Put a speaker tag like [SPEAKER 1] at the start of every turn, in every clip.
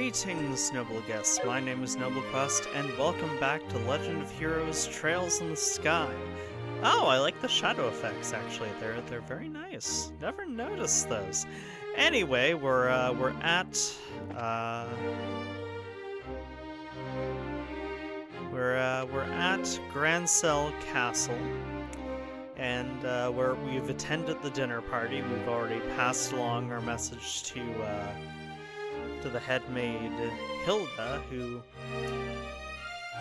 [SPEAKER 1] Greetings, noble guests. My name is Noble Quest, and welcome back to Legend of Heroes: Trails in the Sky. Oh, I like the shadow effects. Actually, they're very nice. Never noticed those. Anyway, we're at Grancel Castle, and where we've attended the dinner party. We've already passed along our message to the head maid Hilda, who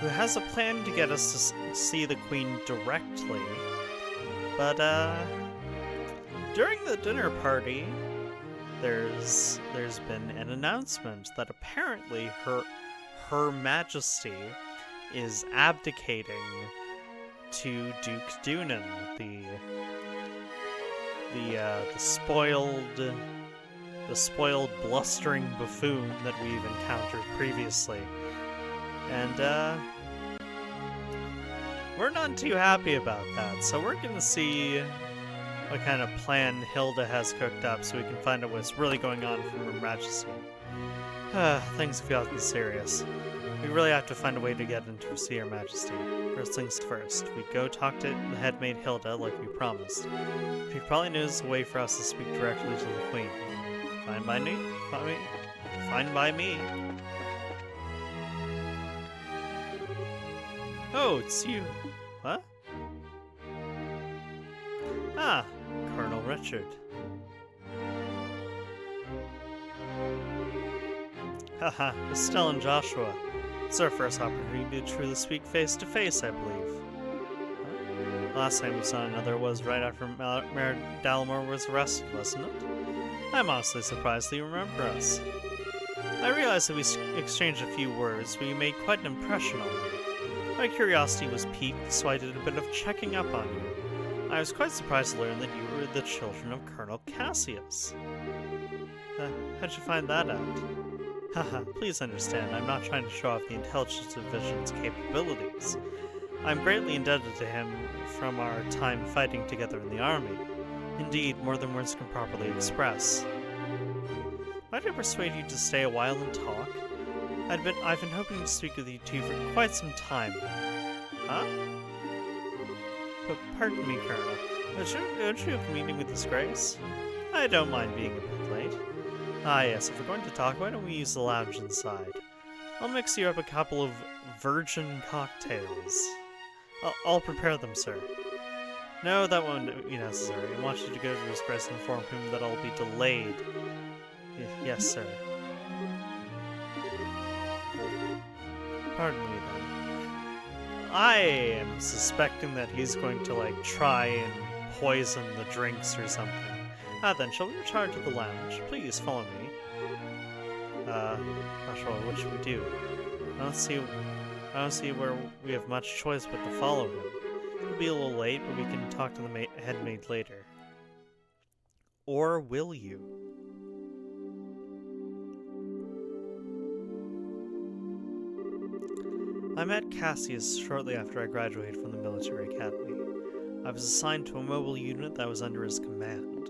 [SPEAKER 1] has a plan to get us to see the queen directly. But during the dinner party, there's been an announcement that apparently her Majesty is abdicating to Duke Dunan, the spoiled, blustering buffoon that we've encountered previously. And, we're not too happy about that, so we're gonna see what kind of plan Hilda has cooked up so we can find out what's really going on from Her Majesty. Things have gotten serious. We really have to find a way to get in to see Her Majesty. First things first, we go talk to the head maid Hilda like we promised. She probably knows a way for us to speak directly to the queen. Fine by me. Fine by me. Oh, it's you. What? Ah, Colonel Richard. Haha, Estelle and Joshua. It's our first opportunity to truly speak face to face, I believe. Huh? Last time we saw another was right after Mayor Dallimore was arrested, wasn't it? I'm honestly surprised that you remember us. I realized that we exchanged a few words, but you made quite an impression on me. My curiosity was piqued, so I did a bit of checking up on you. I was quite surprised to learn that you were the children of Colonel Cassius. How'd you find that out? Haha, please understand, I'm not trying to show off the Intelligence Division's capabilities. I'm greatly indebted to him from our time fighting together in the army. Indeed, more than words can properly express. Might I persuade you to stay a while and talk? I've been hoping to speak with you two for quite some time now. Huh? But pardon me, Colonel. Don't you have a meeting with His Grace? I don't mind being a bit late. Ah yes, if we're going to talk, why don't we use the lounge inside? I'll mix you up a couple of virgin cocktails. I'll prepare them, sir. No, that won't be necessary. I want you to go to His Grace and inform him that I'll be delayed. Yes, sir. Pardon me, then. I am suspecting that he's going to, try and poison the drinks or something. Then, shall we retire to the lounge? Please, follow me. Not sure, what should we do? I don't see where we have much choice but to follow him. It'll be a little late, but we can talk to the head maid later. Or will you? I met Cassius shortly after I graduated from the military academy. I was assigned to a mobile unit that was under his command.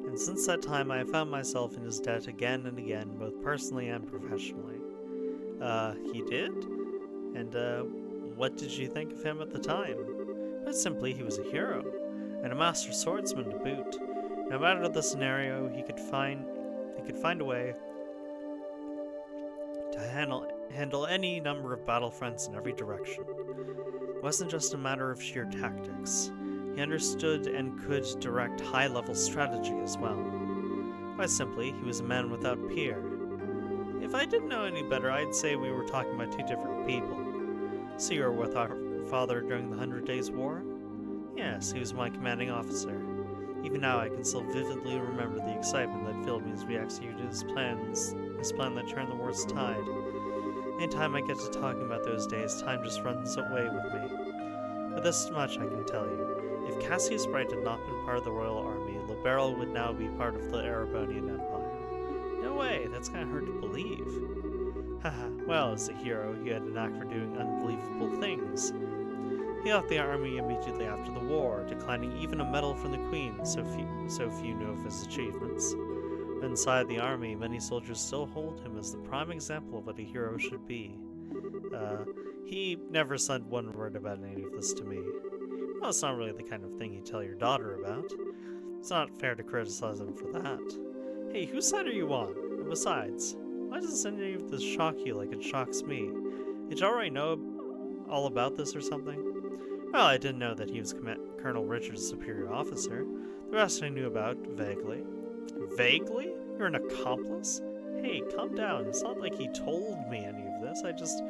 [SPEAKER 1] And since that time, I have found myself in his debt again and again, both personally and professionally. He did? And, what did you think of him at the time? But simply, he was a hero, and a master swordsman to boot. No matter the scenario, he could find a way to handle any number of battlefronts in every direction. It wasn't just a matter of sheer tactics. He understood and could direct high-level strategy as well. Quite simply, he was a man without peer. If I didn't know any better, I'd say we were talking about two different people. So you were with our father during the 100 Days' War? Yes, he was my commanding officer. Even now I can still vividly remember the excitement that filled me as we executed his plan that turned the war's tide. Anytime I get to talking about those days, time just runs away with me. But this much I can tell you. If Cassius Bright had not been part of the royal army, Liberal would now be part of the Erebonian Empire. No way, that's kind of hard to believe. Haha, well, as a hero, he had a knack for doing unbelievable things. He left the army immediately after the war, declining even a medal from the Queen, so few know of his achievements. Inside the army, many soldiers still hold him as the prime example of what a hero should be. He never said one word about any of this to me. Well, it's not really the kind of thing you tell your daughter about. It's not fair to criticize him for that. Hey, whose side are you on? And besides, why does any of this shock you like it shocks me? Did you already know all about this or something? Well, I didn't know that he was Colonel Richard's superior officer. The rest I knew about vaguely. Vaguely? You're an accomplice? Hey, calm down. It's not like he told me any of this. I just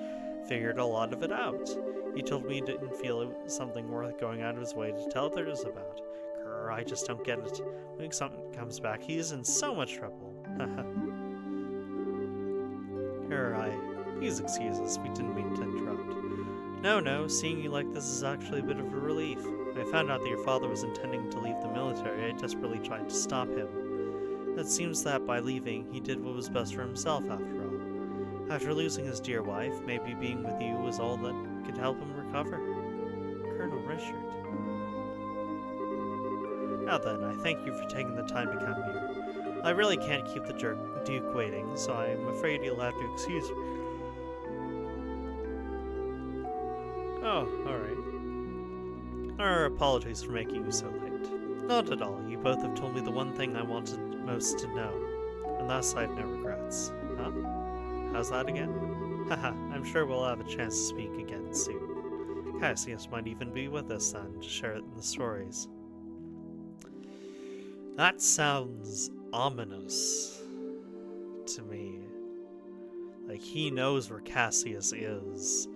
[SPEAKER 1] figured a lot of it out. He told me he didn't feel it was something worth going out of his way to tell others about. Grr, I just don't get it. When something comes back, he's in so much trouble. Please excuse us. We didn't mean to interrupt. No, seeing you like this is actually a bit of a relief. When I found out that your father was intending to leave the military, I desperately tried to stop him. It seems that by leaving, he did what was best for himself after all. After losing his dear wife, maybe being with you was all that could help him recover. Colonel Richard. Now then, I thank you for taking the time to come here. I really can't keep the Duke waiting, so I'm afraid you'll have to excuse me. Oh, alright. Our apologies for making you so late. Not at all. You both have told me the one thing I wanted most to know, and thus I have no regrets. Huh? How's that again? Haha, I'm sure we'll have a chance to speak again soon. Cassius might even be with us then to share the stories. That sounds ominous to me. Like he knows where Cassius is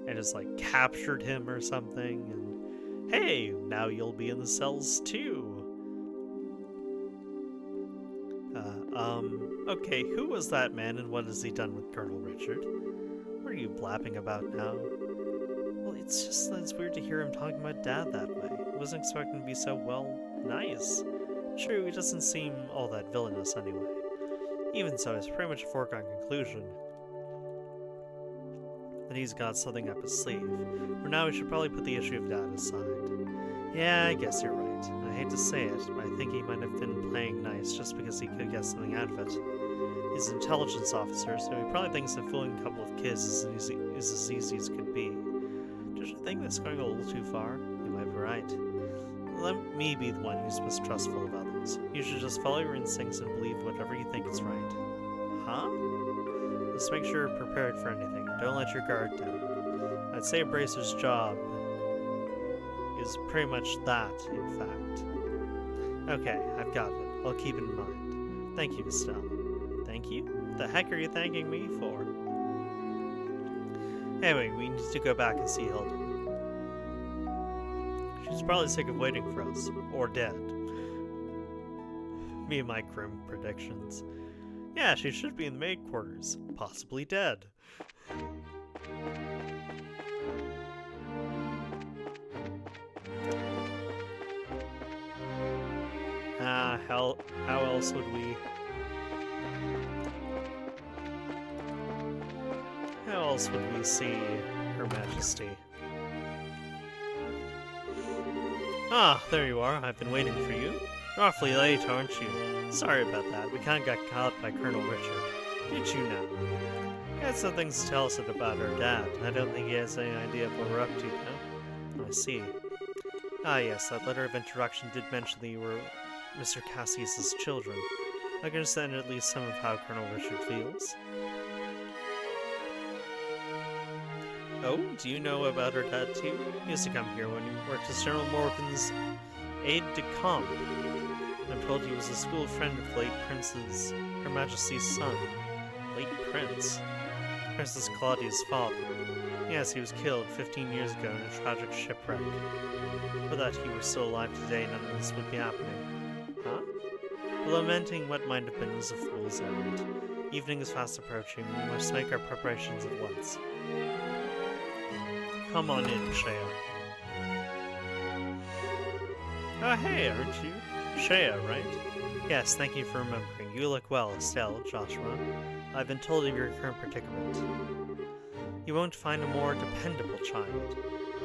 [SPEAKER 1] and has like captured him or something, and hey, now you'll be in the cells too. Okay, who was that man and what has he done with Colonel Richard? What are you blabbing about now? Well, it's weird to hear him talking about Dad that way. I wasn't expecting him to be so, well, nice. True, he doesn't seem all that villainous anyway. Even so, it's pretty much a foregone conclusion that he's got something up his sleeve. For now, we should probably put the issue of Dad aside. Yeah, I guess you're right. I hate to say it, but I think he might have been playing nice just because he could get something out of it. He's an intelligence officer, so he probably thinks that fooling a couple of kids is as easy as could be. Don't you think that's going a little too far? You might be right. Let me be the one who's mistrustful of others. You should just follow your instincts and believe whatever you think is right. Huh? Just make sure you're prepared for anything. Don't let your guard down. I'd say a bracer's job is pretty much that, in fact. Okay, I've got it. I'll keep it in mind. Thank you, Estelle. Thank you? What the heck are you thanking me for? Anyway, we need to go back and see Hilda. She's probably sick of waiting for us. Or dead. Me and my grim predictions. Yeah, she should be in the maid quarters. Possibly dead. How else would we... How else would we see Her Majesty? Ah, there you are. I've been waiting for you. You're awfully late, aren't you? Sorry about that. We kinda got caught by Colonel Richard. Did you know? He had some things to tell us about our dad. I don't think he has any idea of what we're up to, though. I see. Ah, yes, that letter of introduction did mention that you were Mr. Cassius's children. I can understand at least some of how Colonel Richard feels. Oh, do you know about her dad too? He used to come here when he worked as General Morgan's aide-de-camp. I'm told he was a school friend of late Prince's, Her Majesty's son. Late Prince? Princess Claudia's father. Yes, he was killed 15 years ago in a tragic shipwreck. For that he were still alive today, none of this would be happening. Huh? Lamenting what might have been was a fool's errand. Evening is fast approaching. We must make our preparations at once. Come on in, Shea. Oh, hey, aren't you? Shea, right? Yes, thank you for remembering. You look well, Estelle, Joshua. I've been told of your current predicament. You won't find a more dependable child.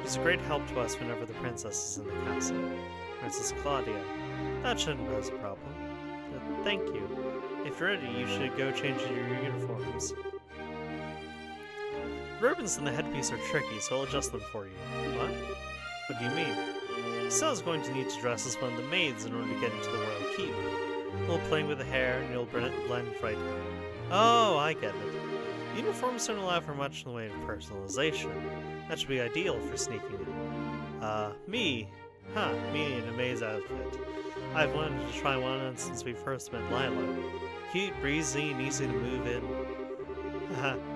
[SPEAKER 1] She's a great help to us whenever the princess is in the castle. Princess Claudia. That shouldn't pose a problem. Thank you. If you're ready, you should go change into your uniforms. The ribbons and the headpiece are tricky, so I'll adjust them for you. What? What do you mean? Stella's going to need to dress as one of the maids in order to get into the royal keep. A little playing with the hair, and you'll blend right in. Oh, I get it. Uniforms don't allow for much in the way of personalization. That should be ideal for sneaking in. Me? Huh, me in a maid's outfit. I've wanted to try one on since we first met Lila. Cute, breezy, and easy to move in.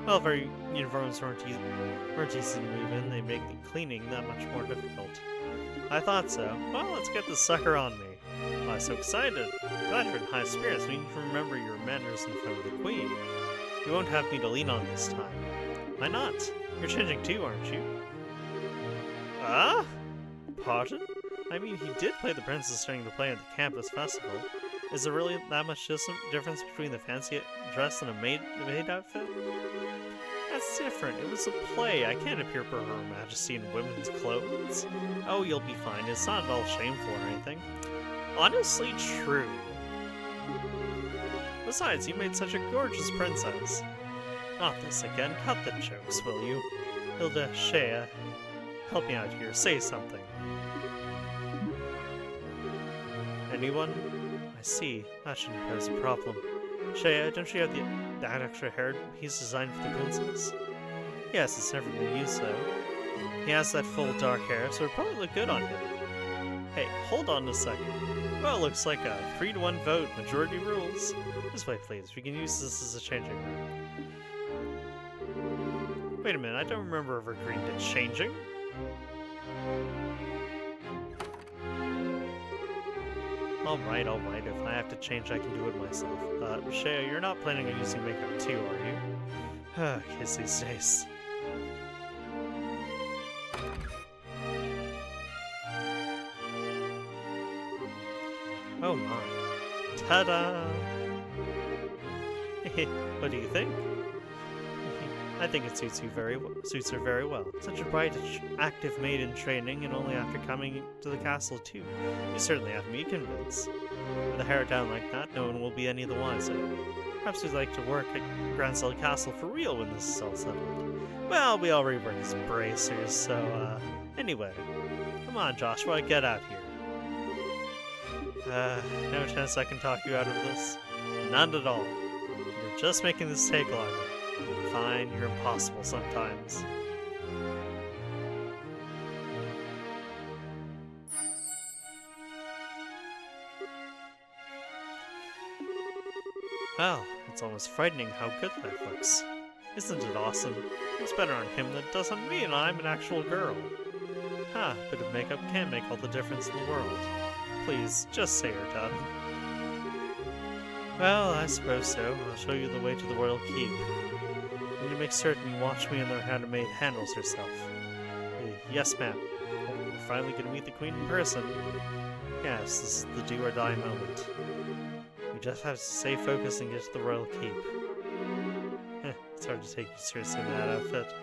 [SPEAKER 1] Well, if our uniforms weren't easy to move in, they make the cleaning that much more difficult. I thought so. Well, let's get this sucker on me. Oh, I'm so excited. Glad you're in high spirits. We need to remember your manners in front of the Queen. You won't have me to lean on this time. Why not? You're changing too, aren't you? Ah? Pardon? I mean, he did play the princess during the play at the campus festival. Is there really that much difference between the fancy dress and a maid outfit? That's different. It was a play. I can't appear for Her Majesty in women's clothes. Oh, you'll be fine. It's not at all shameful or anything. Honestly true. Besides, you made such a gorgeous princess. Not this again. Cut the jokes, will you? Hilda, Shea, help me out here. Say something. Anyone? I see. That shouldn't pose a problem. Shea, don't you have that extra hair piece designed for the princess? Yes, it's never been used though. He has that full dark hair, so it'd probably look good on him. Hey, hold on a second. Well, it looks like a 3-to-1 vote. Majority rules. This way, please. We can use this as a changing room. Wait a minute, I don't remember ever agreeing to changing. Alright, if I have to change, I can do it myself. Shea, you're not planning on using makeup too, are you? Kids these days. Oh my. Ta-da! What do you think? I think it suits her very well. Such a bright, active maid in training, and only after coming to the castle too. You certainly have me convinced. With the hair down like that, no one will be any the wiser. Perhaps you'd like to work at Grancel Castle for real when this is all settled. Well, we already work as bracers, so, anyway. Come on, Joshua, get out here. No chance I can talk you out of this? None at all. You're just making this take longer. Fine, you're impossible sometimes. Well, it's almost frightening how good life looks. Isn't it awesome? It's better on him than it does on me, and I'm an actual girl. A bit of makeup can make all the difference in the world. Please, just say you're done. Well, I suppose so. I'll show you the way to the royal keep. I need to make certain you watch me and learn how the maid handles herself. Yes, ma'am. We're finally going to meet the Queen in person. Yes, this is the do-or-die moment. We just have to stay focused and get to the royal keep. It's hard to take you seriously in that outfit.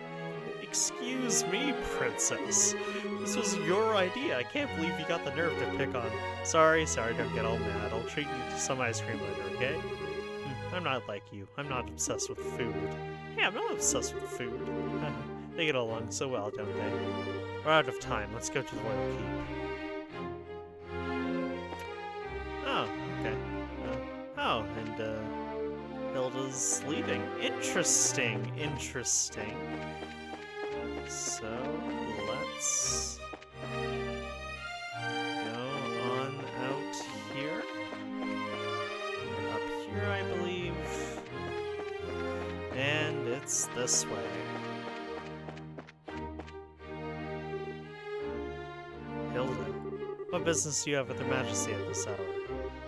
[SPEAKER 1] Excuse me, princess. This was your idea. I can't believe you got the nerve to pick on. Sorry, don't get all mad. I'll treat you to some ice cream later, okay? I'm not like you. I'm not obsessed with food. Hey, I'm not obsessed with food. They get along so well, don't they? We're out of time. Let's go to the royal keep. Oh, okay. And Hilda's leaving. Interesting. So, let's go on out here. And up here, I believe. And it's this way. Hilda, what business do you have with Her Majesty at this hour?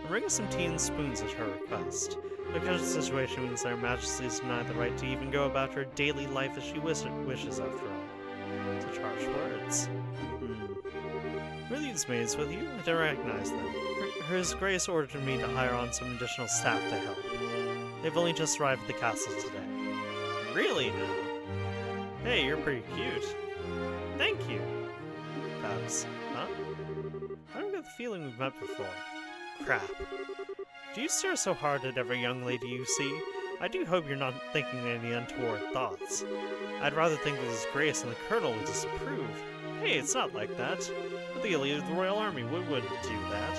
[SPEAKER 1] I'm bringing some tea and spoons at her request. The current situation means that Her Majesty is denied the right to even go about her daily life as she wishes, after all. Such harsh words. Were these maids with you? I don't recognize them. His Grace ordered me to hire on some additional staff to help. They've only just arrived at the castle today. Really now? Hey, you're pretty cute. Thank you. Babs. Huh? I don't get the feeling we've met before. Crap. Do Do you stare so hard at every young lady you see? I do hope you're not thinking any untoward thoughts. I'd rather think that His Grace and the Colonel would disapprove. Hey, it's not like that. But the elite of the Royal Army wouldn't do that.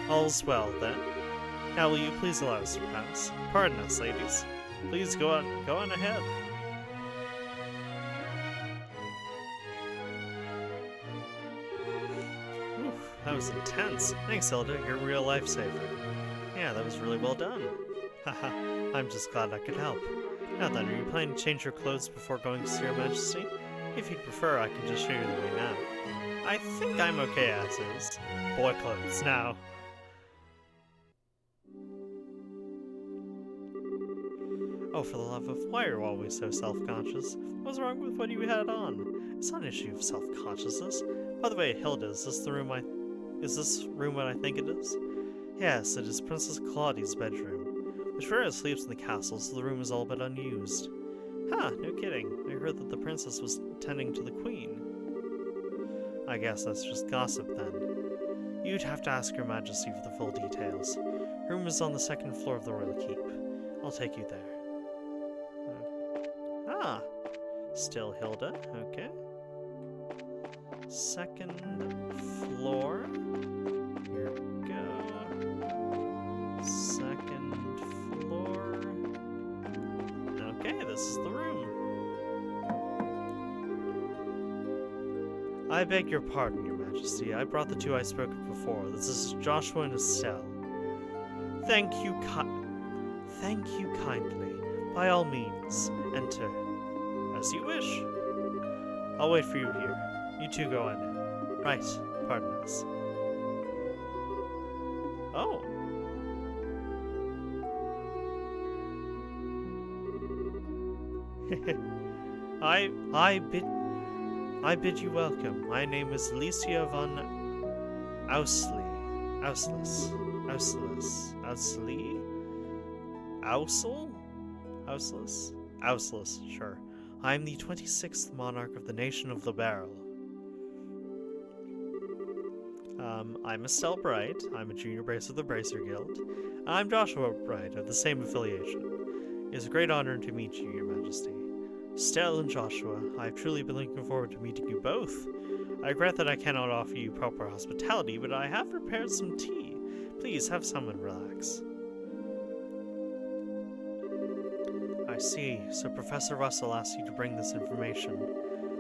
[SPEAKER 1] All's well, then. Now will you please allow us to pass? Pardon us, ladies. Please go on ahead. Oof, that was intense. Thanks, Hilda. You're a real lifesaver. Yeah, that was really well done. Haha, I'm just glad I could help. Now then, are you planning to change your clothes before going to see Your Majesty? If you'd prefer, I can just show you the way now. I think I'm okay as is. Boy clothes now. Oh, for the love of, why are you always so self-conscious? What's wrong with what you had on? It's not an issue of self-consciousness. By the way, Hilda, is this room what I think it is? Yes, it is Princess Claudia's bedroom. Which rarely sleeps in the castle, so the room is all but unused. Ha, no kidding. I heard that the princess was tending to the queen. I guess that's just gossip then. You'd have to ask Your Majesty for the full details. Her room is on the second floor of the royal keep. I'll take you there. Ah, still Hilda, okay. Second floor. Here we go. Second floor. Okay, this is the room. I beg your pardon, Your Majesty. I brought the two I spoke of before. This is Joshua and Estelle. Thank you kindly. By all means, enter. As you wish. I'll wait for you here. You two go on in. Right, pardon us. Oh. I bid you welcome. My name is Alicia von Ausli. Auslis, sure. I am the 26th monarch of the nation of the Barrel. I'm Estelle Bright. I'm a junior bracer of the Bracer Guild. I'm Joshua Bright of the same affiliation. It is a great honor to meet you, Your Majesty. Estelle and Joshua, I've truly been looking forward to meeting you both. I regret that I cannot offer you proper hospitality, but I have prepared some tea. Please have some and relax. I see. So Professor Russell asked you to bring this information.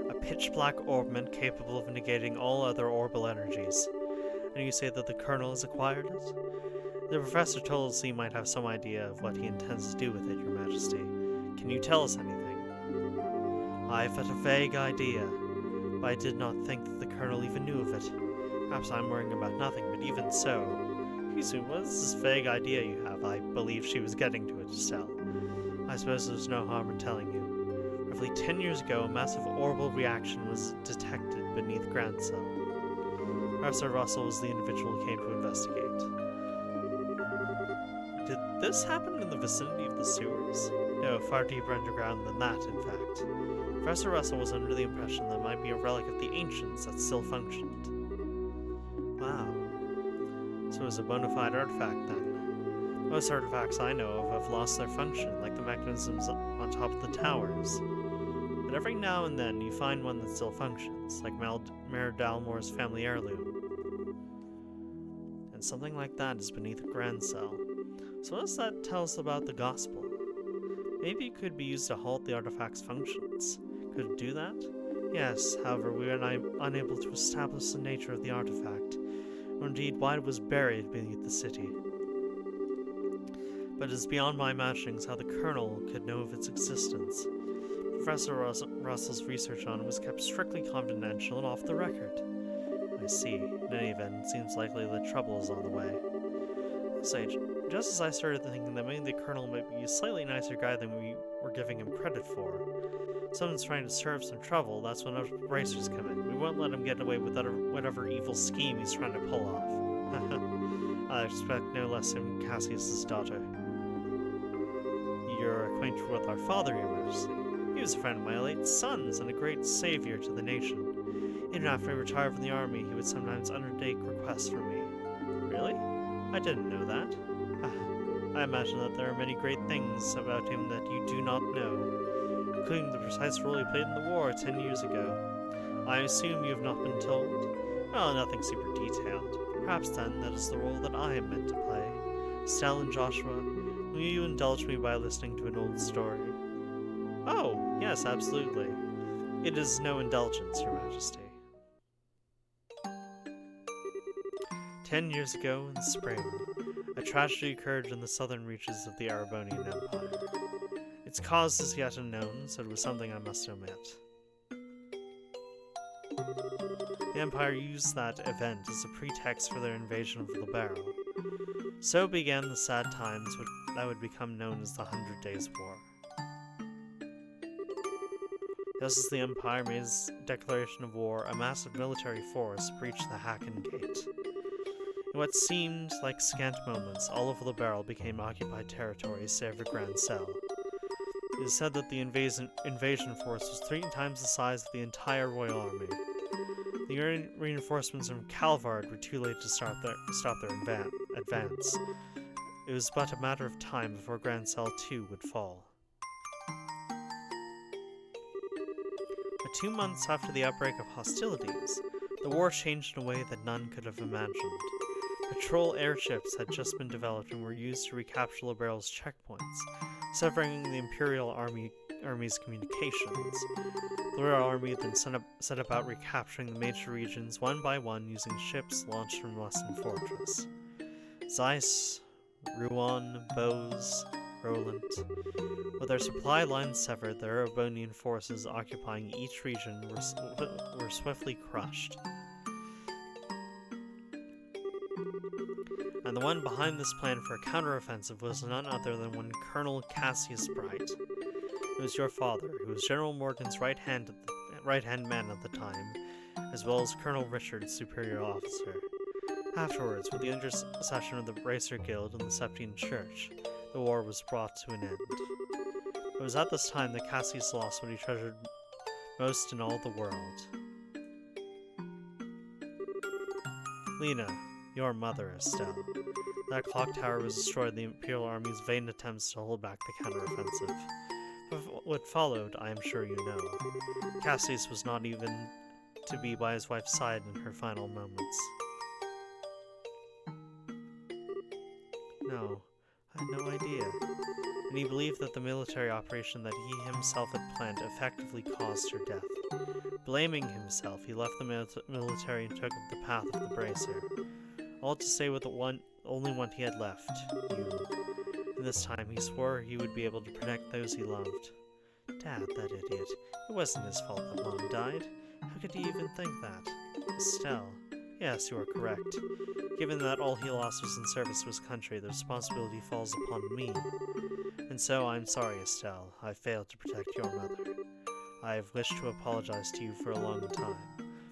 [SPEAKER 1] A pitch-black orbment capable of negating all other orbital energies. And you say that the Colonel has acquired it? The Professor told us he might have some idea of what he intends to do with it, Your Majesty. Can you tell us anything? I've had a vague idea, but I did not think that the Colonel even knew of it. Perhaps I'm worrying about nothing, but even so... Kizu, what is this vague idea you have? I believe she was getting to it, Estelle. I suppose there's no harm in telling you. Roughly 10 years ago, a massive orbital reaction was detected beneath Grand Cell. Professor Russell was the individual who came to investigate. Did this happen in the vicinity of the sewers? No, far deeper underground than that, in fact. Professor Russell was under the impression that it might be a relic of the ancients that still functioned. Wow. So it was a bona fide artifact, then. Most artifacts I know of have lost their function, like the mechanisms on top of the towers. But every now and then you find one that still functions, like Mayor Dalmore's family heirloom. And something like that is beneath a Grand Cell. So what does that tell us about the Gospel? Maybe it could be used to halt the artifact's functions. Could it do that? Yes, however, we are unable to establish the nature of the artifact, or indeed why it was buried beneath the city. But it is beyond my imaginings how the Colonel could know of its existence. Professor Russell's research on it was kept strictly confidential and off the record. I see. In any event, it seems likely that trouble is on the way. Sage, just as I started thinking that maybe the Colonel might be a slightly nicer guy than we were giving him credit for. Someone's trying to stir up some trouble, that's when our bracers come in. We won't let him get away with whatever evil scheme he's trying to pull off. I expect no less than Cassius's daughter. You're acquainted with our father, Your Majesty. He was a friend of my late son's and a great savior to the nation. Even after he retired from the army, he would sometimes undertake requests from me. Really? I didn't know that. I imagine that there are many great things about him that you do not know, including the precise role he played in the war 10 years ago. I assume you have not been told? Well, nothing super detailed. Perhaps then that is the role that I am meant to play. Estelle and Joshua, will you indulge me by listening to an old story? Oh, yes, absolutely. It is no indulgence, Your Majesty. 10 years ago in the spring, a tragedy occurred in the southern reaches of the Arabonian Empire. Its cause is yet unknown, so it was something I must omit. The Empire used that event as a pretext for their invasion of Liberl. So began the sad times that would become known as the 100 Days' War. Just as the Empire made its declaration of war, a massive military force breached the Hacken Gate. In what seemed like scant moments, all of Liberl became occupied territory save for Grand Cell. It is said that the invasion force was 3 times the size of the entire Royal Army. The reinforcements from Calvard were too late to stop their advance. It was but a matter of time before Grand Cell 2 would fall. But 2 months after the outbreak of hostilities, the war changed in a way that none could have imagined. Patrol airships had just been developed and were used to recapture Liberl's checkpoints, severing the Imperial Army's communications. The Royal Army then set about recapturing the major regions one by one using ships launched from Western Fortress. Zeiss, Rouen, Bose, Roland. With their supply lines severed, the Arabonian forces occupying each region were swiftly crushed. And the one behind this plan for a counteroffensive was none other than one Colonel Cassius Bright. It was your father, who was General Morgan's right-hand man at the time, as well as Colonel Richard's superior officer. Afterwards, with the intercession of the Bracer Guild and the Septine Church, the war was brought to an end. It was at this time that Cassius lost what he treasured most in all the world. Lena, your mother, Estelle. That clock tower was destroyed in the Imperial Army's vain attempts to hold back the counteroffensive. But what followed, I am sure you know. Cassius was not even to be by his wife's side in her final moments. No, I had no idea. And he believed that the military operation that he himself had planned effectively caused her death. Blaming himself, he left the military and took up the path of the Bracer. All to stay with the only one he had left, you. And this time he swore he would be able to protect those he loved. Dad, that idiot. It wasn't his fault that Mom died. How could he even think that? Estelle. Yes, you are correct. Given that all he lost was in service to his country, the responsibility falls upon me. And so I'm sorry, Estelle. I failed to protect your mother. I have wished to apologize to you for a long time.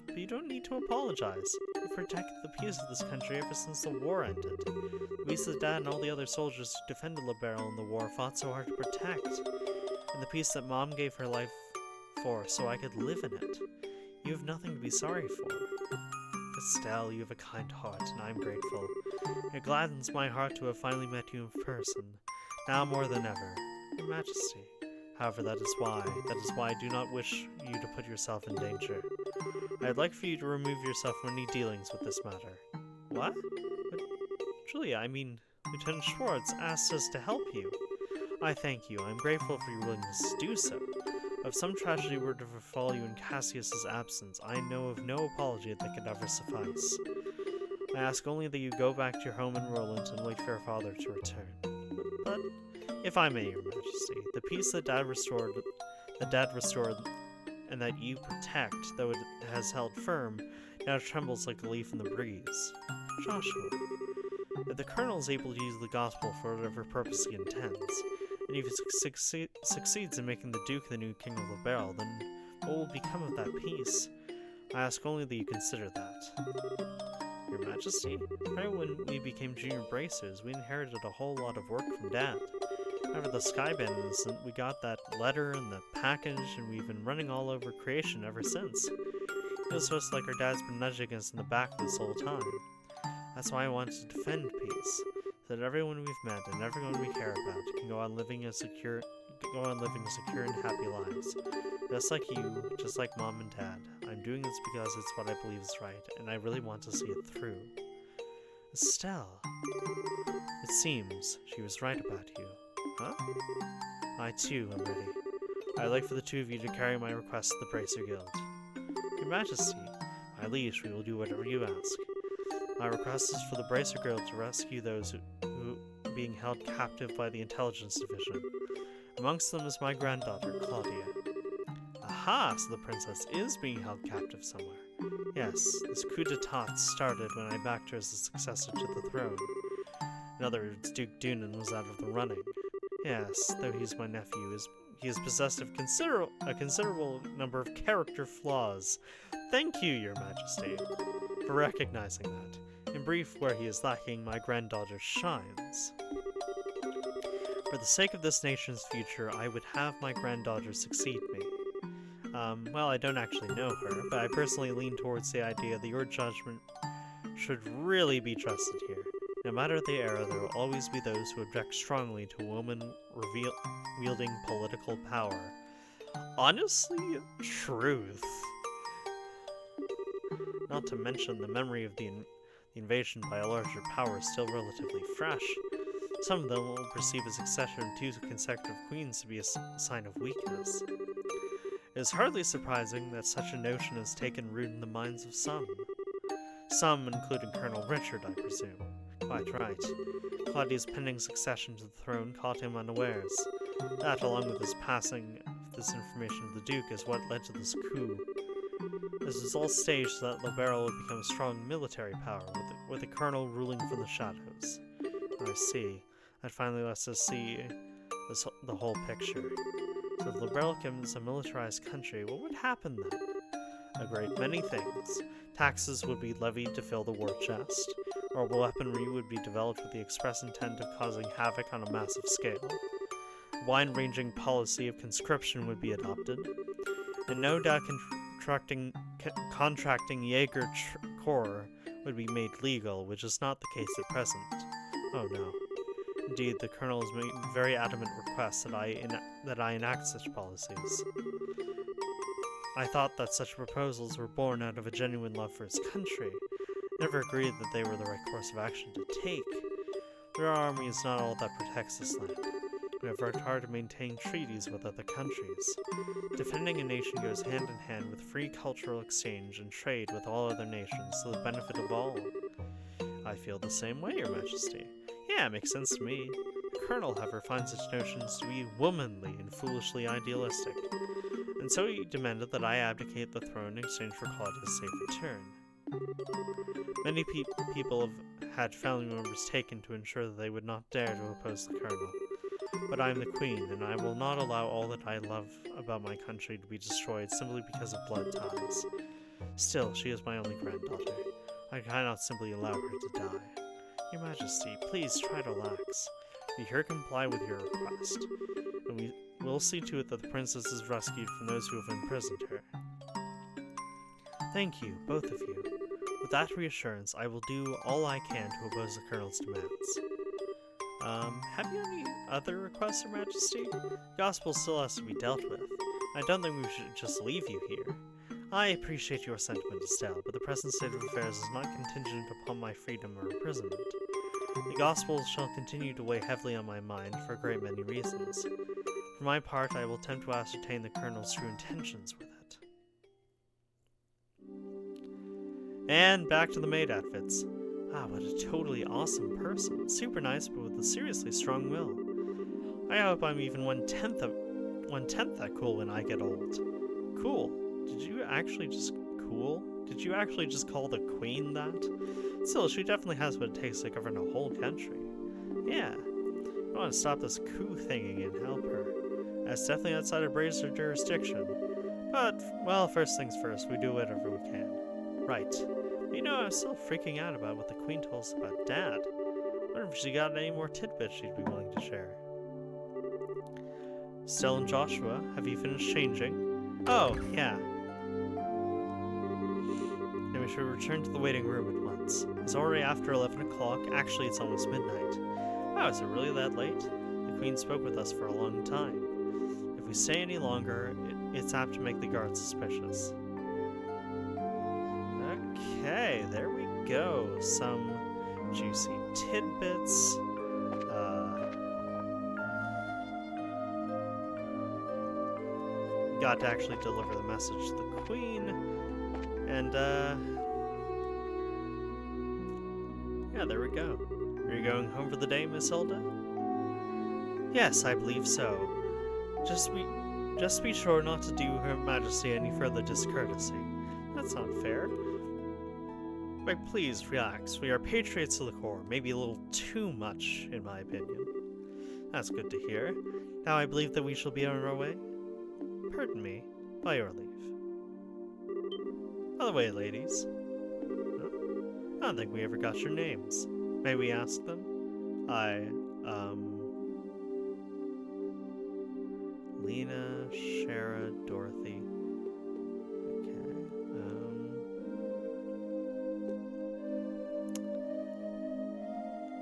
[SPEAKER 1] But you don't need to apologize. You've protected the peace of this country ever since the war ended. The peace that Dad and all the other soldiers who defended Liberl in the war fought so hard to protect. And the peace that Mom gave her life for so I could live in it. You have nothing to be sorry for. Estelle, you have a kind heart, and I am grateful. It gladdens my heart to have finally met you in person, now more than ever. Your Majesty. However, that is why I do not wish you to put yourself in danger. I'd like for you to remove yourself from any dealings with this matter. What? But, Julia, Lieutenant Schwartz asked us to help you. I thank you. I'm grateful for your willingness to do so. If some tragedy were to befall you in Cassius's absence, I know of no apology that could ever suffice. I ask only that you go back to your home in Roland and wait for your father to return. But, if I may, Your Majesty, the peace that Dad restored, and that you protect, though it has held firm, now trembles like a leaf in the breeze. Joshua, if the Colonel is able to use the gospel for whatever purpose he intends, and if he succeeds in making the Duke the new King of Liberl, then what will become of that peace? I ask only that you consider that. Your Majesty, right when we became junior bracers, we inherited a whole lot of work from Dad. After the Skyband incident, we got that letter and the package, and we've been running all over creation ever since. It feels to us like our dad's been nudging us in the back this whole time. That's why I wanted to defend peace. that everyone we've met and everyone we care about can go on living secure and happy lives. Just like you, just like Mom and Dad. I'm doing this because it's what I believe is right, and I really want to see it through. Estelle. It seems she was right about you. Huh? I too am ready. I'd like for the two of you to carry my request to the Bracer Guild. Your Majesty, my liege, we will do whatever you ask. My request is for the Bracer Guild to rescue those who are being held captive by the Intelligence Division. Amongst them is my granddaughter, Claudia. Aha, so the princess is being held captive somewhere. Yes, this coup d'etat started when I backed her as the successor to the throne. In other words, Duke Dunan was out of the running. Yes, though he's my nephew, he is possessed of a considerable number of character flaws. Thank you, Your Majesty, for recognizing that. In brief, where he is lacking, my granddaughter shines. For the sake of this nation's future, I would have my granddaughter succeed me. Well, I don't actually know her, but I personally lean towards the idea that your judgment should really be trusted here. No matter the era, there will always be those who object strongly to a woman wielding political power. Honestly, truth. Not to mention the memory of the invasion by a larger power is still relatively fresh. Some of them will perceive a succession of 2 consecutive queens to be a sign of weakness. It is hardly surprising that such a notion has taken root in the minds of some. Some, including Colonel Richard, I presume. Quite right. Claudia's pending succession to the throne caught him unawares. That, along with his passing of this information to the Duke, is what led to this coup. This was all staged so that Liberal would become a strong military power, with the Colonel ruling from the shadows. I see. That finally lets us see the whole picture. So if Liberal becomes a militarized country, what would happen then? A great many things. Taxes would be levied to fill the war chest. Or weaponry would be developed with the express intent of causing havoc on a massive scale. A wide-ranging policy of conscription would be adopted. And no doubt contracting Jaeger Corps would be made legal, which is not the case at present. Oh no. Indeed, the Colonel has made very adamant requests that I enact such policies. I thought that such proposals were born out of a genuine love for his country. Never agreed that they were the right course of action to take. Their army is not all that protects this land. We have worked hard to maintain treaties with other countries. Defending a nation goes hand in hand with free cultural exchange and trade with all other nations to the benefit of all. I feel the same way, Your Majesty. Yeah, it makes sense to me. The Colonel, however, finds such notions to be womanly and foolishly idealistic, and so he demanded that I abdicate the throne in exchange for Claudia's safe return. Many people have had family members taken to ensure that they would not dare to oppose the Colonel. But I am the Queen, and I will not allow all that I love about my country to be destroyed simply because of blood ties. Still, she is my only granddaughter. I cannot simply allow her to die. Your Majesty, please try to relax. We here comply with your request, and we will see to it that the princess is rescued from those who have imprisoned her. Thank you, both of you. With that reassurance, I will do all I can to oppose the Colonel's demands. Have you any other requests, Your Majesty? The gospel still has to be dealt with. I don't think we should just leave you here. I appreciate your sentiment, Estelle, but the present state of affairs is not contingent upon my freedom or imprisonment. The gospel shall continue to weigh heavily on my mind for a great many reasons. For my part, I will attempt to ascertain the Colonel's true intentions with it. And back to the maid outfits. Ah, what a totally awesome person. Super nice, but with a seriously strong will. I hope I'm even one-tenth that cool when I get old. Cool. Did you actually just call the Queen that? Still, she definitely has what it takes to govern a whole country. Yeah. I want to stop this coup thingy and help her. That's definitely outside of Bracer jurisdiction. But, well, first things first, we do whatever we can. Right. You know, I'm still freaking out about what the Queen told us about Dad. I wonder if she got any more tidbits she'd be willing to share. Stella and Joshua, have you finished changing? Oh, yeah. Let me should return to the waiting room at once. It's already after 11 o'clock. Actually, it's almost midnight. Wow, is it really that late? The Queen spoke with us for a long time. If we stay any longer, it's apt to make the guards suspicious. Okay, there we go. Some juicy tidbits. Got to actually deliver the message to the Queen. And, yeah, there we go. Are you going home for the day, Miss Hilda? Yes, I believe so. Just be sure not to do Her Majesty any further discourtesy. That's not fair. But please, relax. We are patriots to the core. Maybe a little too much, in my opinion. That's good to hear. Now I believe that we shall be on our way. Pardon me, by your leave. By the way, ladies, I don't think we ever got your names. May we ask them? Lena, Shara, Dorothy. Okay,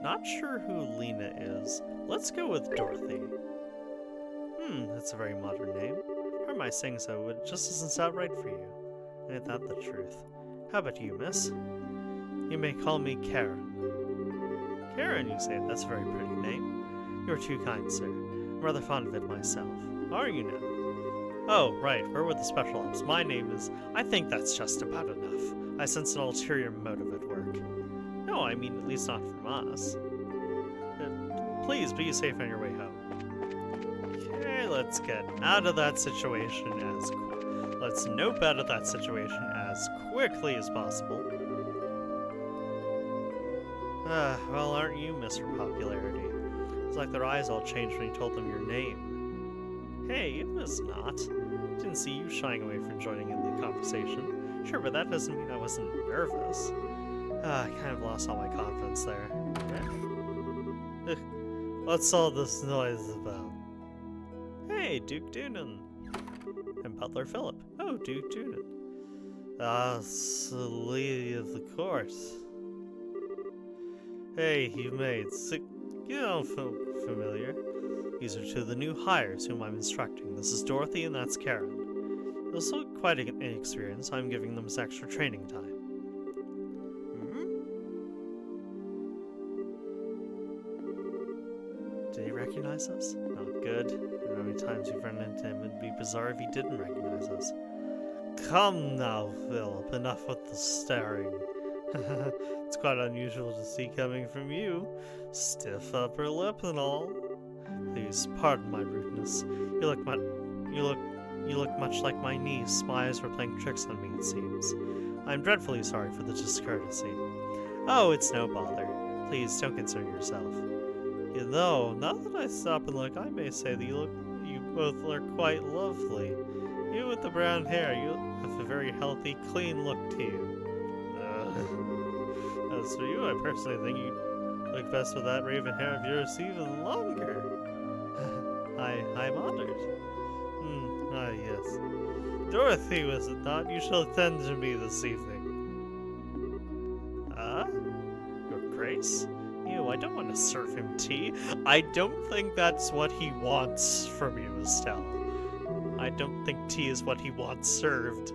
[SPEAKER 1] not sure who Lena is. Let's go with Dorothy. That's a very modern name. Or am I saying so? It just doesn't sound right for you. Ain't that the truth? How about you, miss? You may call me Karen. Karen, you say? That's a very pretty name. You're too kind, sir. I'm rather fond of it myself. Are you now? Oh, right. Where were the special ops? My name is... I think that's just about enough. I sense an ulterior motive at work. No, I mean, at least not from us. Please be safe on your way home. Okay, let's get out of that situation let's nope out of that situation as quickly as possible. Well, aren't you Mr. Popularity? It's like their eyes all changed when you told them your name. Hey, it was not. Didn't see you shying away from joining in the conversation. Sure, but that doesn't mean I wasn't nervous. I kind of lost all my confidence there. What's all this noise about? Hey, Duke Doonan. And Butler Philip. Oh, Duke Doonan. It's the lady of the court. Hey, you maids. You don't feel familiar. These are two of the new hires whom I'm instructing. This is Dorothy and that's Karen. They'll still quite an experience. I'm giving them some extra training time. Did he recognize us? Not good. I don't know how many times we've run into him. It'd be bizarre if he didn't recognize us. Come now, Philip. Enough with the staring. It's quite unusual to see coming from you. Stiff upper lip and all. Please pardon my rudeness. You look much like my niece. My eyes were playing tricks on me, it seems. I'm dreadfully sorry for the discourtesy. Oh, it's no bother. Please don't concern yourself. You know, now that I stop and look, I may say that you both look quite lovely. You with the brown hair, you have a very healthy, clean look to you. As for you, I personally think you look best with that raven hair of yours even longer. I'm honored. Yes. Dorothy, was it not? You shall attend to me this evening. Your Grace? Ew, I don't want to serve him tea. I don't think that's what he wants from you, Estelle. I don't think tea is what he wants served.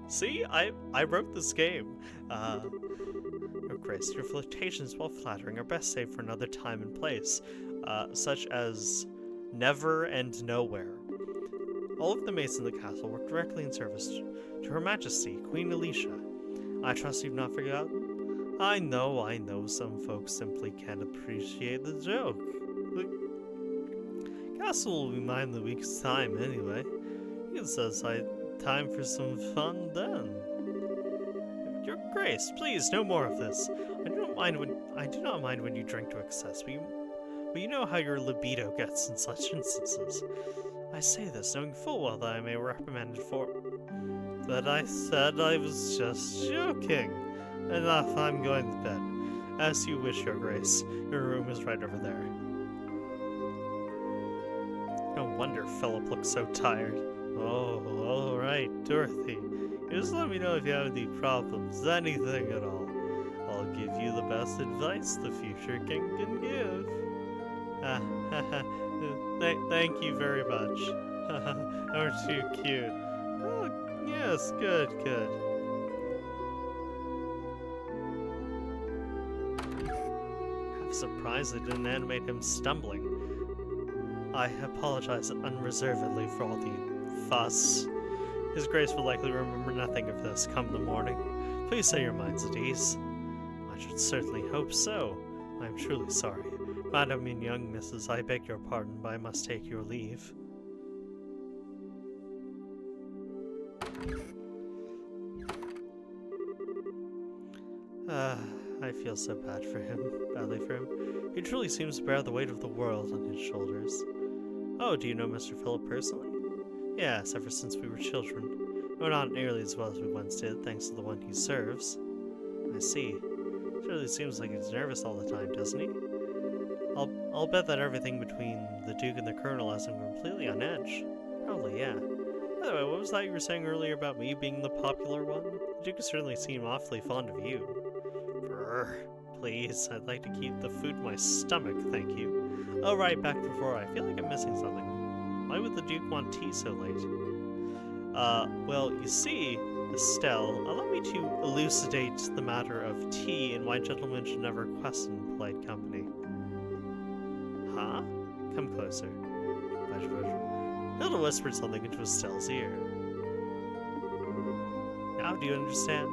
[SPEAKER 1] See, I wrote this game. Your Grace, your flirtations, while flattering, are best saved for another time and place, such as never and nowhere. All of the maids in the castle work directly in service to Her Majesty, Queen Alicia. I trust you've not forgotten? I know, some folks simply can't appreciate the joke. The castle will be mine in the week's time, anyway. You can set aside time for some fun then. Your Grace, please, no more of this. I do not mind when you drink to excess, but you know how your libido gets in such instances. I say this knowing full well that I may reprimand it for... But I said I was just joking. Enough, I'm going to bed. As you wish, Your Grace. Your room is right over there. No wonder Philip looks so tired. Oh, all right, Dorothy. You Just let me know if you have any problems, anything at all. I'll give you the best advice the future king can give. Thank you very much. Aren't you cute? Oh, yes, good. I'm surprised I didn't animate him stumbling. I apologize unreservedly for all the fuss. His Grace will likely remember nothing of this come the morning. Please say your mind's at ease. I should certainly hope so. I am truly sorry. Madam and young missus, I beg your pardon, but I must take your leave. I feel so badly for him. He truly seems to bear the weight of the world on his shoulders. Oh, do you know Mr. Philip personally? Yes, ever since we were children. Though not nearly as well as we once did, thanks to the one he serves. I see. Surely seems like he's nervous all the time, doesn't he? I'll bet that everything between the Duke and the Colonel has him completely on edge. Probably, yeah. By the way, what was that you were saying earlier about me being the popular one? The Duke certainly seemed awfully fond of you. Brr. Please, I'd like to keep the food in my stomach, thank you. Oh, right, back before. I feel like I'm missing something. Why would the Duke want tea so late? Well, you see, Estelle, allow me to elucidate the matter of tea and why gentlemen should never question polite company. Huh? Come closer. Hilda whispered something into Estelle's ear. Now do you understand?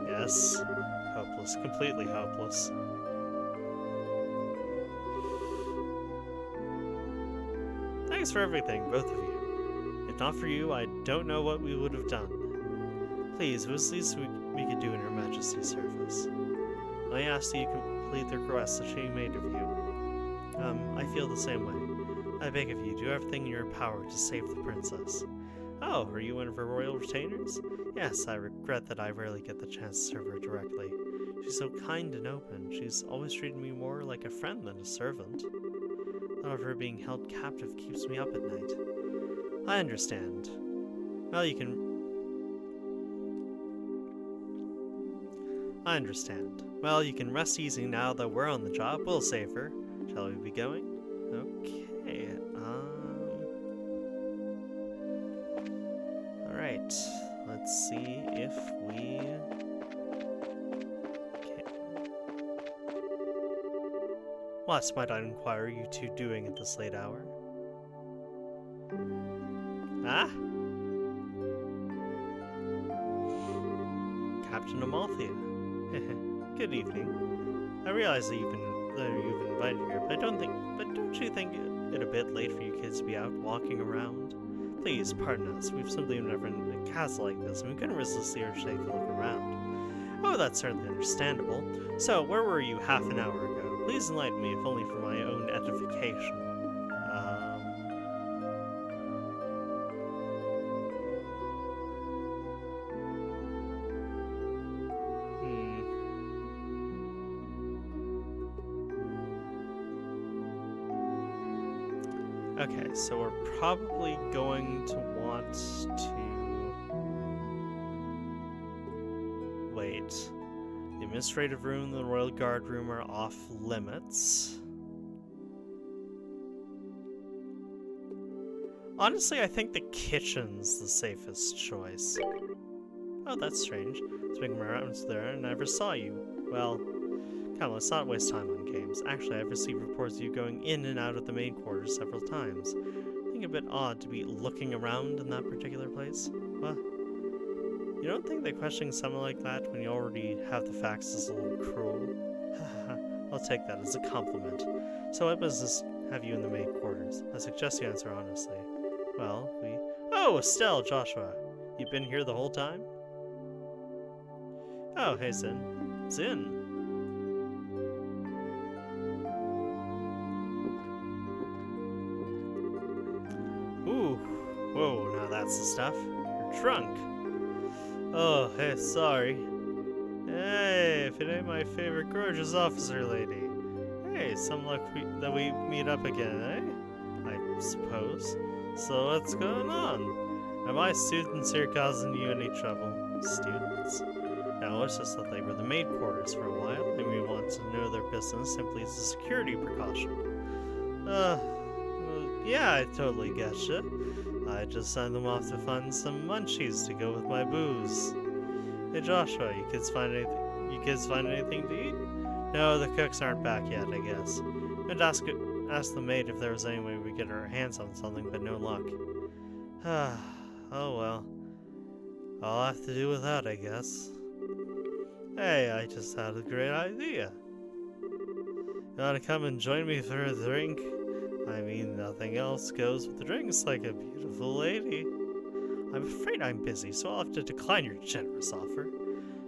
[SPEAKER 1] Yes. Hopeless. Completely hopeless. Thanks for everything, both of you. If not for you, I don't know what we would have done. Please, it was the least we could do in Her Majesty's service. I ask that you complete the request that she made of you. I feel the same way. I beg of you, do everything in your power to save the princess. Oh, are you one of her royal retainers? Yes, I regret that I rarely get the chance to serve her directly. She's so kind and open. She's always treated me more like a friend than a servant. The thought of her being held captive keeps me up at night. I understand. Well, you can... I understand. Well, you can rest easy now that we're on the job. We'll save her. Shall we be going? Okay. Alright. Let's see if we... Okay. What might I inquire you two doing at this late hour? Ah? Captain Amalthea. Good evening. I realize that you've invited here, but don't you think it a bit late for you kids to be out walking around? Please, pardon us. We've simply never been in a castle like this, and we couldn't resist the urge to take a look around. Oh, that's certainly understandable. So, where were you half an hour ago? Please enlighten me, if only for my own edification. Okay, so we're probably going to want to... Wait. The administrative room and the royal guard room are off limits. Honestly, I think the kitchen's the safest choice. Oh, that's strange. Speaking around there, I never saw you. Well, come, let's not waste time on games. Actually, I've received reports of you going in and out of the main quarters several times. I think a bit odd to be looking around in that particular place. What? You don't think that questioning someone like that when you already have the facts is a little cruel? I'll take that as a compliment. So what business have you in the main quarters? I suggest you answer honestly. Well, Oh, Estelle, Joshua! You've been here the whole time? Oh, hey, Zin. Zin! Ooh, whoa, now that's the stuff. You're drunk. Oh, hey, sorry. Hey, if it ain't my favorite gorgeous officer lady. Hey, some luck that we meet up again, eh? I suppose. So what's going on? Are my students here causing you any trouble? Students? No, it's just that they were the maid quarters for a while, and we want to know their business simply as a security precaution. Well, yeah, I totally getcha. I just sent them off to find some munchies to go with my booze. Hey Joshua, you kids find anything to eat? No, the cooks aren't back yet, I guess. And ask the maid if there was any way we could get our hands on something, but no luck. Oh well. I'll have to do with that, I guess. Hey, I just had a great idea. You wanna come and join me for a drink? I mean, nothing else goes with the drinks like a beautiful lady. I'm afraid I'm busy, so I'll have to decline your generous offer.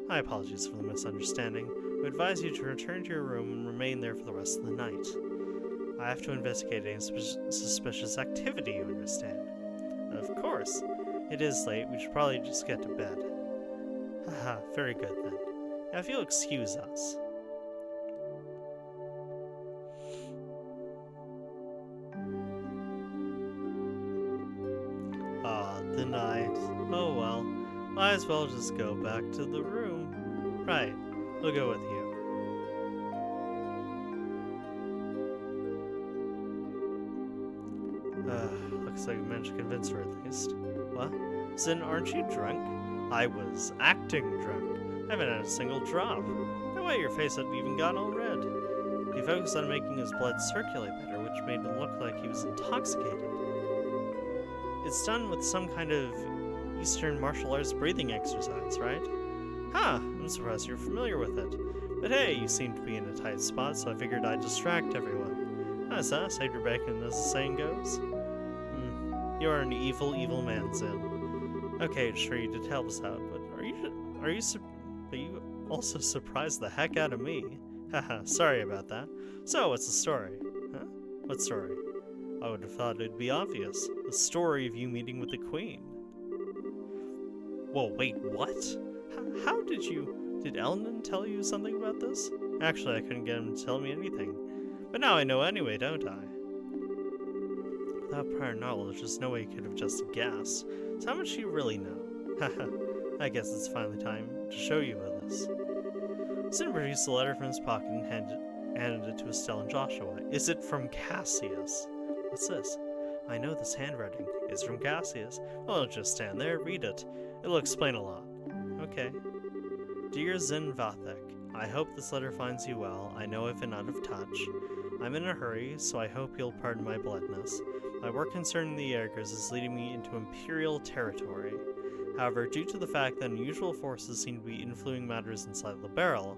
[SPEAKER 1] My apologies for the misunderstanding. I advise you to return to your room and remain there for the rest of the night. I have to investigate any suspicious activity, you understand. Of course. It is late. We should probably just get to bed. Haha, very good then. Now if you'll excuse us. The night. Oh well. Might as well just go back to the room. Right. We'll go with you. Looks like we managed to convince her at least. What? Zin, aren't you drunk? I was acting drunk. I haven't had a single drop. No way your face had even gone all red. He focused on making his blood circulate better, which made it look like he was intoxicated. It's done with some kind of Eastern martial arts breathing exercise, right? Huh, I'm surprised you're familiar with it. But hey, you seem to be in a tight spot, so I figured I'd distract everyone. That's us, save your bacon, as the saying goes. You are an evil, evil man, Zin. Okay, sure you did help us out, but are you also surprised the heck out of me? Haha, sorry about that. So, what's the story? Huh? What story? I would have thought it'd be obvious. The story of you meeting with the Queen. Whoa, wait, what? How did Elnan tell you something about this? Actually, I couldn't get him to tell me anything. But now I know anyway, don't I? Without prior knowledge, there's no way you could have just guessed. So how much do you really know? Haha, I guess it's finally time to show you this. Sin produced a letter from his pocket and handed it to Estelle and Joshua. Is it from Cassius? What's this? I know this handwriting is from Cassius. Well, don't just stand there, read it. It'll explain a lot. Okay. Dear Zin Vathek, I hope this letter finds you well. I know I've been out of touch. I'm in a hurry, so I hope you'll pardon my bluntness. My work concerning the Jaegers is leading me into Imperial territory. However, due to the fact that unusual forces seem to be influencing matters inside Liberal,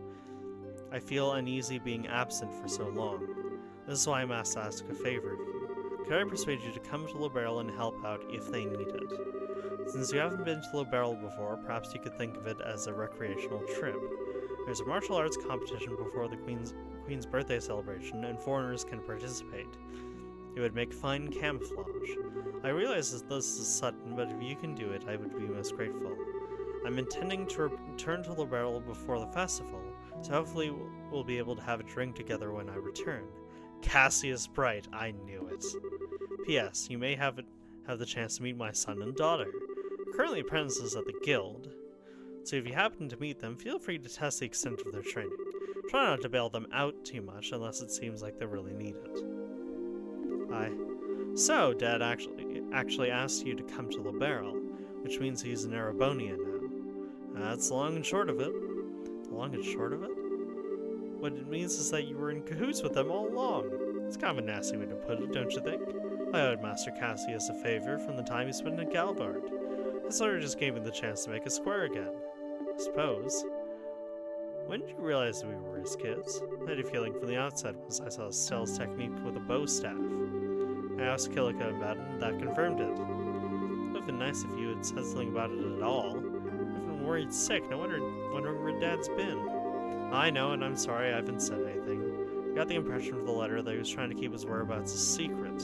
[SPEAKER 1] I feel uneasy being absent for so long. This is why I'm asked to ask a favor of you. Could I persuade you to come to Liberal and help out if they need it? Since you haven't been to Liberal before, perhaps you could think of it as a recreational trip. There's a martial arts competition before the Queen's birthday celebration, and foreigners can participate. It would make fine camouflage. I realize that this is sudden, but if you can do it, I would be most grateful. I'm intending to return to Liberal before the festival, so hopefully we'll be able to have a drink together when I return. Cassius Bright, I knew it. P.S. You may have the chance to meet my son and daughter, currently apprentices at the guild. So if you happen to meet them, feel free to test the extent of their training. Try not to bail them out too much unless it seems like they really need it. So, Dad actually asked you to come to Liberal, which means he's an Erebonian now. That's the long and short of it. The long and short of it? What it means is that you were in cahoots with them all along. It's kind of a nasty way to put it, don't you think? I owed Master Cassius a favor from the time he spent in Galvard. This letter just gave me the chance to make a square again. I suppose. When did you realize that we were his kids? I had a feeling from the outset once I saw Estelle's technique with a bow staff. I asked Kilika about it, and that confirmed it. It would have been nice if you had said something about it at all. I've been worried sick, no wondering where Dad's been. I know, and I'm sorry I haven't said anything. I got the impression from the letter that he was trying to keep his whereabouts a secret.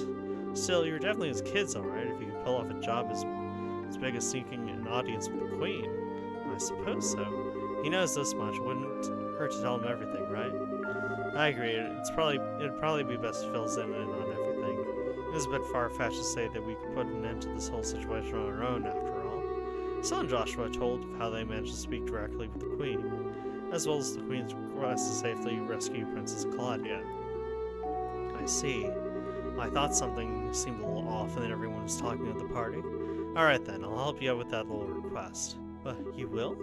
[SPEAKER 1] Still, you're definitely his kids, alright, if you could pull off a job as big as sneaking an audience with the Queen. I suppose so. He knows this much, wouldn't hurt to tell him everything, right? I agree, it'd probably be best to fill Zin in on everything. It's a bit far-fetched to say that we could put an end to this whole situation on our own, after all. Syl and Joshua told of how they managed to speak directly with the Queen, as well as the Queen's request to safely rescue Princess Claudia. I see. I thought something seemed a little off and then everyone was talking at the party. Alright then, I'll help you out with that little request. But you will?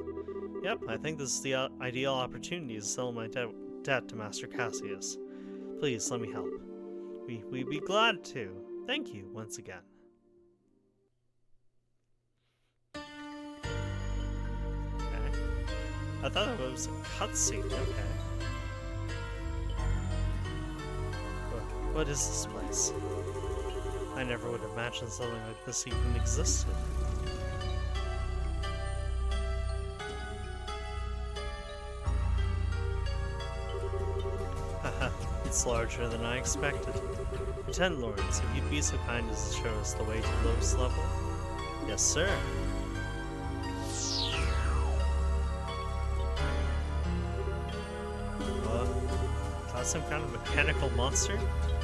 [SPEAKER 1] Yep, I think this is the ideal opportunity to settle my debt to Master Cassius. Please, let me help. We'd be glad to. Thank you, once again. Okay. I thought it was a cutscene, okay. What is this place? I never would have imagined something like this even existed. Haha, it's larger than I expected. Lieutenant Lawrence, if you'd be so kind as to show us the way to the lowest level. Yes, sir. That's some kind of mechanical monster?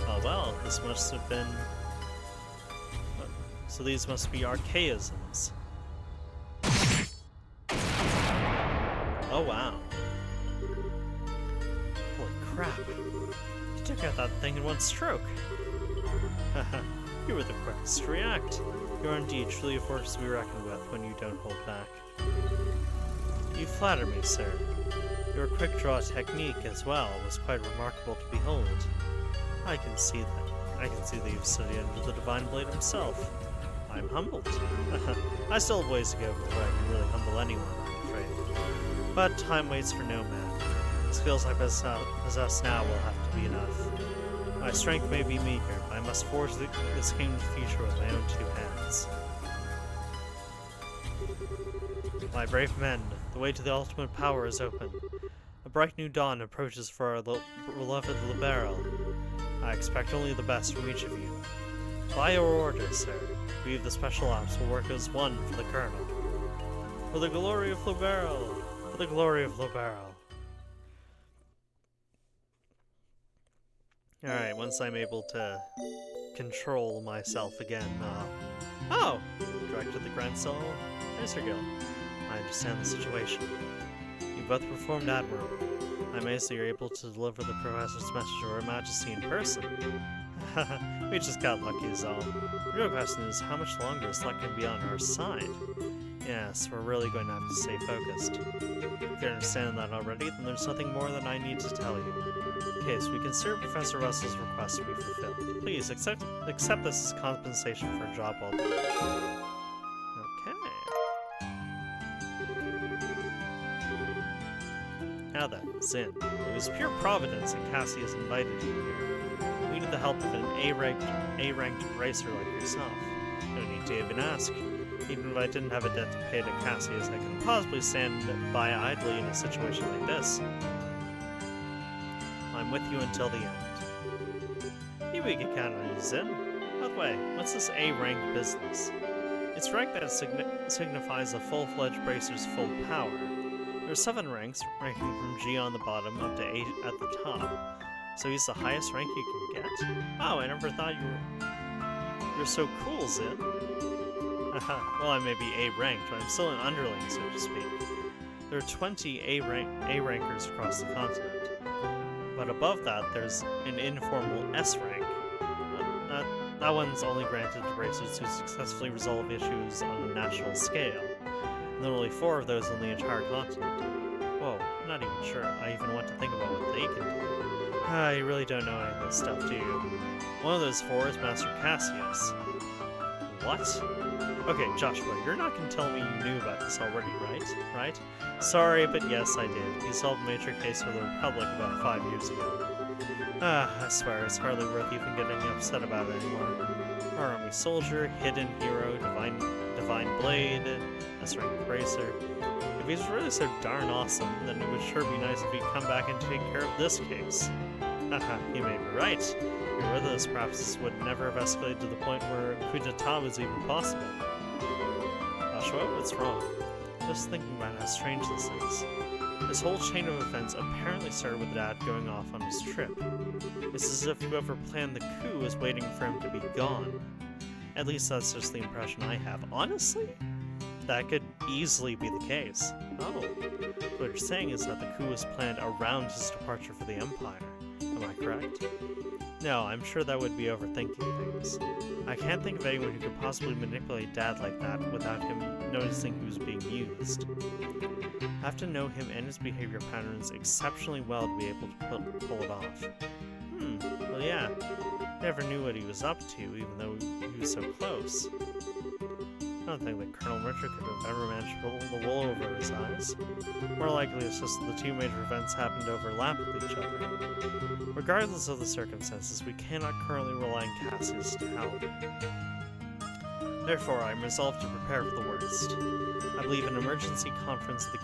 [SPEAKER 1] Oh well, this must have been... What? So these must be archaisms. Oh wow. Holy crap. You took out that thing in one stroke. Haha, you were the quickest to react. You are indeed truly a force to be reckoned with when you don't hold back. You flatter me, sir. Your quick-draw technique, as well, was quite remarkable to behold. I can see that. I can see that you've studied under the Divine Blade himself. I'm humbled. I still have ways to go before I can really humble anyone, I'm afraid. But time waits for no man. The skills I possess now will have to be enough. My strength may be meager, but I must forge this kingdom's future with my own two hands. My brave men, the way to the ultimate power is open. A bright new dawn approaches for our beloved Libero. I expect only the best from each of you. By your orders, sir, we of the Special Ops will work as one for the Colonel. For the glory of Libero! For the glory of Libero! Alright, once I'm able to control myself again, Oh! Director of the Grand Soul Racer Guild. I understand the situation. You both performed admirably. I'm amazed that you're able to deliver the Professor's message to Her Majesty in person. We just got lucky is all. The real question is, how much longer this luck can be on our side? Yes, we're really going to have to stay focused. If you understand that already, then there's nothing more that I need to tell you. Okay, so we consider Professor Russell's request to be fulfilled. Please, accept this as compensation for a job well done. Now then, Zin, it was pure providence that Cassius invited you here. We needed the help of an A-ranked racer like yourself. No need to even ask. Even if I didn't have a debt to pay to Cassius, I couldn't possibly stand by idly in a situation like this. I'm with you until the end. Maybe we can count on you, Zin. By the way, what's this A-rank business? It's rank that signifies a full-fledged bracer's full power. There are 7 ranks, ranking from G on the bottom up to 8 at the top. So he's the highest rank you can get? Oh, I never thought you're so cool, Zin. Well, I may be A-ranked, but I'm still an underling, so to speak. There are 20 A-rankers across the continent. But above that, there's an informal S rank. That one's only granted to racers who successfully resolve issues on a national scale. And there are only 4 of those on the entire continent. Whoa, I'm not even sure I even want to think about what they can do. You really don't know any of this stuff, do you? One of those 4 is Master Cassius. What? Okay, Joshua, you're not going to tell me you knew about this already, right? Sorry, but yes, I did. He solved a major case for the Republic about 5 years ago. I swear, it's hardly worth even getting upset about it anymore. Our army soldier, hidden hero, divine blade, S-rank racer. If he's really so darn awesome, then it would sure be nice if he'd come back and take care of this case. Haha, you may be right. If you were this, perhaps this would never have escalated to the point where a coup d'etat was even possible. Joshua, what's wrong? Just thinking about how strange this is. This whole chain of events apparently started with Dad going off on his trip. It's as if whoever planned the coup is waiting for him to be gone. At least that's just the impression I have. Honestly, that could easily be the case. Oh, what you're saying is that the coup was planned around his departure for the Empire. Am I correct? No, I'm sure that would be overthinking things. I can't think of anyone who could possibly manipulate Dad like that without him noticing who's being used. I have to know him and his behavior patterns exceptionally well to be able to pull it off. Well yeah, never knew what he was up to, even though he was so close. I don't think that Colonel Richard could have ever managed to pull the wool over his eyes. More likely it's just that the two major events happened to overlap with each other. Regardless of the circumstances, we cannot currently rely on Cassius to help. Therefore, I am resolved to prepare for the worst. I believe an emergency conference at the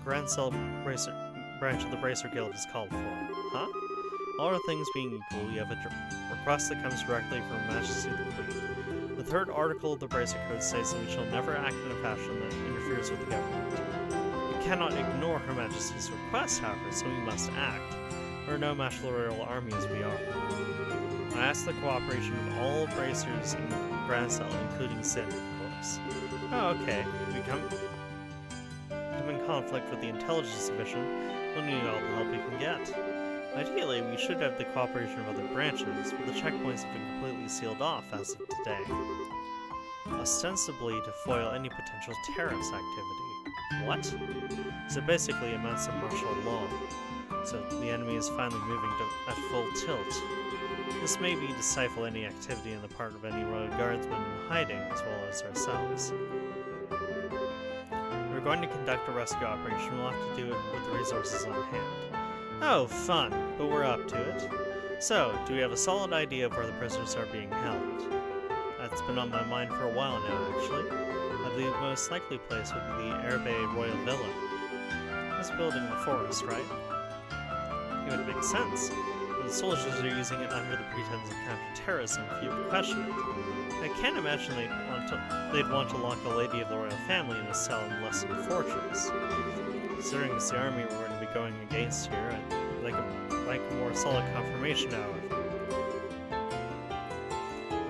[SPEAKER 1] Grand Cell branch of the Bracer Guild is called for. Huh? All other things being equal, we have a request that comes directly from Her Majesty the Queen. The third article of the Bracer Code states that we shall never act in a fashion that interferes with the government. We cannot ignore Her Majesty's request, however, so we must act. We're no match for the Royal Army as we are. I ask the cooperation of all bracers in Grand Cell, including Sin, of course. Oh, okay. We come in conflict with the Intelligence Division, we'll need all the help we can get. Ideally, we should have the cooperation of other branches, but the checkpoints have been completely sealed off as of today. Ostensibly to foil any potential terrorist activity. What? So basically amounts to martial law. So the enemy is finally moving at full tilt. This may be to stifle any activity on the part of any Royal Guardsmen in hiding, as well as ourselves. We're going to conduct a rescue operation. We'll have to do it with the resources on hand. Oh, fun, but we're up to it. So, do we have a solid idea of where the prisoners are being held? That's been on my mind for a while now, actually. I believe the most likely place would be the Airbay Royal Villa. This building in the forest, right? It would make sense. The soldiers are using it under the pretense of counter-terrorism if you question it. I can't imagine they'd want to lock a lady of the royal family in a cell in less than a fortress. Considering it's the army we're going to be going against here, I'd like a more solid confirmation out of it.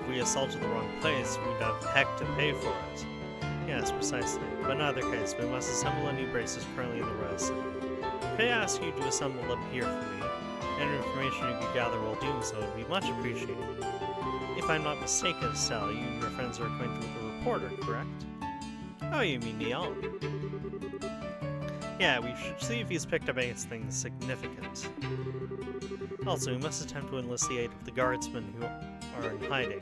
[SPEAKER 1] If we assaulted the wrong place, we'd have heck to pay for it. Yes, precisely. But in either case, we must assemble any bracers currently in the royal city. Could I ask you to assemble them here for me? Any information you could gather while doing so would be much appreciated. If I'm not mistaken, Sally, you and your friends are acquainted with the reporter, correct? Oh, you mean Neon? Yeah, we should see if he's picked up anything significant. Also, we must attempt to enlist the aid of the guardsmen who are in hiding.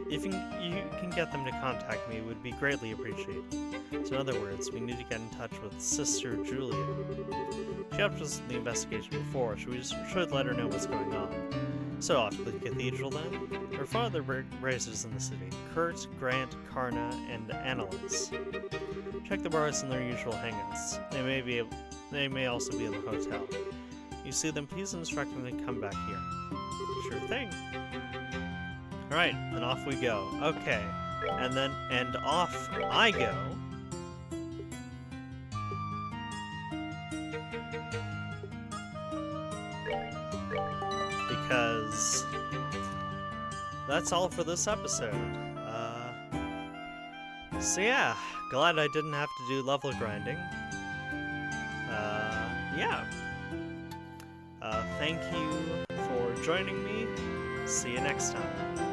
[SPEAKER 1] If you can get them to contact me, it would be greatly appreciated. So in other words, we need to get in touch with Sister Julia. She helped us in the investigation before, so we should let her know what's going on. So off to the cathedral then. There are 5 other bracers in the city: Kurt, Grant, Karna, and Annalise. Check the bars in their usual hangouts. They may also be in the hotel. You see them, please instruct them to come back here. Sure thing. Alright, then off we go. Okay, and off I go. Because that's all for this episode. So yeah, glad I didn't have to do level grinding. Yeah. Thank you for joining me. See you next time.